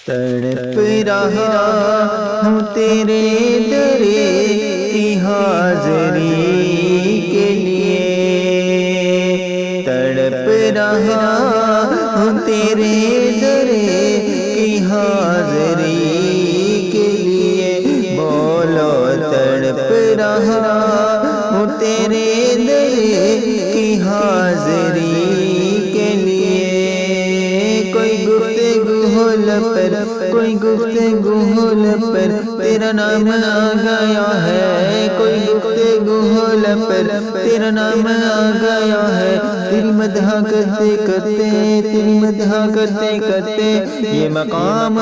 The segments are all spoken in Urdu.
تڑپ رہا ہوں تیرے درے کی حاضری کے لیے، تڑپ رہا ہوں تیرے درے کی حاضری کے لیے، بولو تڑپ رہا ہوں تیرے درے کی حاضری کے لیے۔ کوئی گفتگو ہو لب پر، کوئی گفتگو ہو لب پر، تیرا نام آ گیا ہے، کوئی گفتگو ہو لب پر، تیرا نام آ گیا ہے، تیری مدح کرتے کرتے، تیری مدح کرتے کرتے یہ مقام آ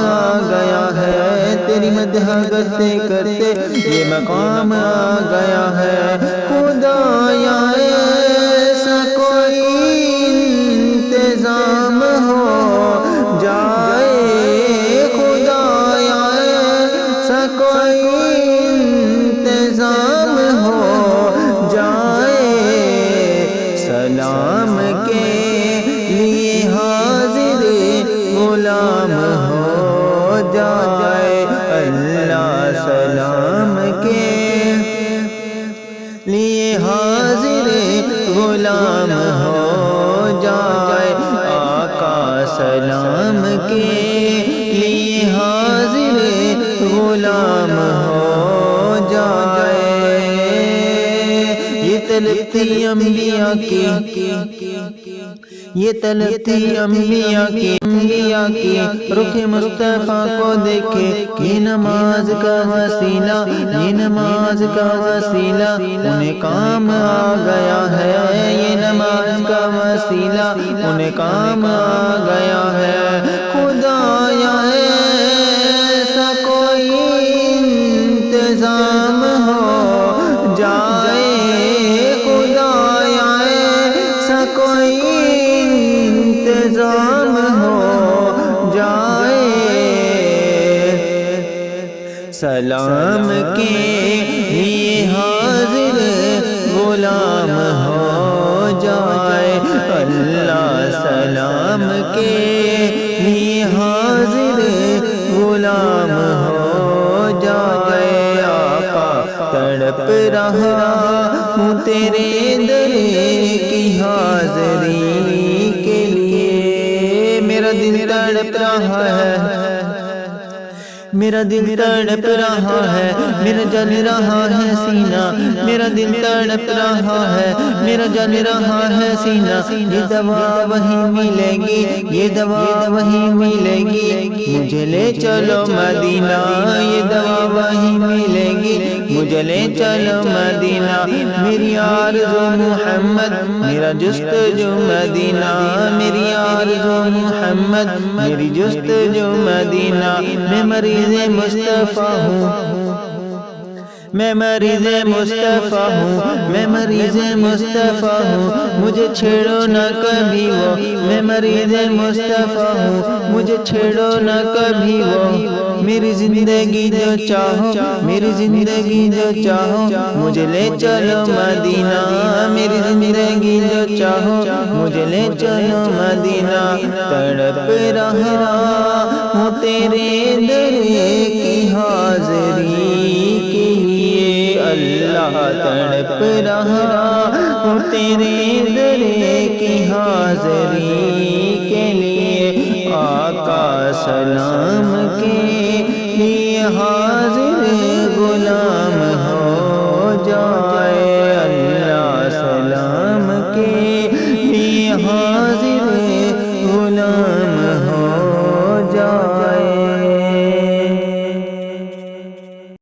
گیا ہے، تیری مدح کرتے کرتے یہ مقام آ گیا ہے۔ خدایا ایسا کوئی انتظام ہو جائے، خدایا ایسا کوئی انتظام ہو جائے، سلام کے لیے حاضر غلام ہو جائے، اللہ سلام کے لیے حاضر غلام ہو جائے، آقا سلام کے لیے حاضر غلام ہو جائے۔ یہ طلب تھی انبیاء کی، یہ طلب تھی انبیاء کی، رخ مصطفیٰ کو دیکھے، یہ نماز کا وسیلہ، یہ نماز کا وسیلہ انہیں کام آ گیا ہے، یہ نماز کا وسیلہ انہیں کام آ گیا ہے۔ خدایا ایسا کوئی انتظام ہو جائے، خدایا ایسا کوئی انتظام ہو جائے، سلام کے لیے حاضر غلام ہو جائے، اللہ سلام کے لیے حاضر غلام ہو جائے، آقا تڑپ رہا ہوں تیرے درے کی حاضری کے لیے۔ میرا دل تڑپ رہا ہے، میرا دل تڑپ رہا ہے، میرا جل رہا ہے سینہ، میرا دل تڑپ رہا ہے، میرا جل رہا ہے سینہ، یہ دوا وہی ملے گی، یہ دوا وہی ملے گی، مجھے لے چلو مدینہ، یہ دوا وہی ملے گی، مجھے لے چلو مدینہ، میری آرزو محمد، میرا جستجو مدینہ، میری آرزو محمد، میری جستجو مدینہ، میں مریض مصطفیٰ ہوں، میں مریض مصطفیٰ ہوں، میں مریض مصطفیٰ ہوں، مجھے چھیڑو نہ کبھی وہ، میں مریض مصطفیٰ ہوں، مجھے چھیڑو نہ کبھی وہ، میری زندگی جو چاہو، میری زندگی جو چاہو، مجھے لے چلو مدینہ، میری زندگی جو چاہو، مجھے لے چلو مدینہ، تڑپ رہا ہوں تیرے درے کی حاضری کے لیے، اللہ تڑپ رہا ہوں تیرے درے کی حاضری کے لیے، آقا سلام کے لیے حاضر